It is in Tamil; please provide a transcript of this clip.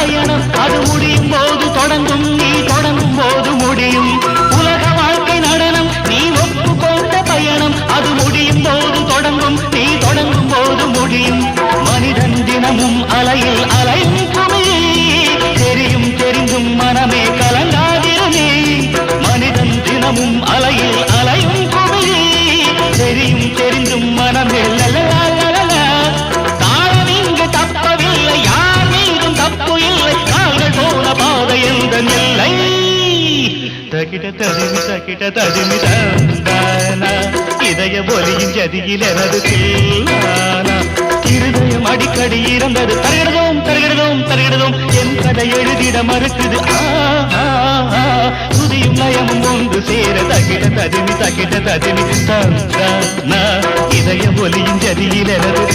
பயணம் அது முடியும் போது தொடங்கும் நீ தொடங்கும் போது முடியும் உலக வாழ்க்கை நடனம் நீ ஒப்புக்கொண்ட பயணம் அது முடியும் போது தொடங்கும் நீ தொடங்கும் போது முடியும் மனிதன் தினமும் அலையில் அலையும் குமிழி தெரியும் தெரிந்தும் மனமே கலங்காதிருமே மனிதன் தினமும் அலையில் அலையும் குமிழி தெரியும் தெரிந்தும் மனமே தாளம் இங்கு தப்பவில்லை யார் மீதும் தப்பு இல்லை நாங்கள் போன பாதை எந்த நிலை தகிட தடிமி தந்தானா இதய ஒலியின் ஜதியில் எனது தில்லானா இருதயம் அடிக்கடி இறந்தது தருகிடுதோம் என் கதை எழுதிட மறுக்குது துதியும் நயமும் ஒன்று சேர தகிட தடிமி தந்தானா இதய ஒலியின் ஜதியில் எனது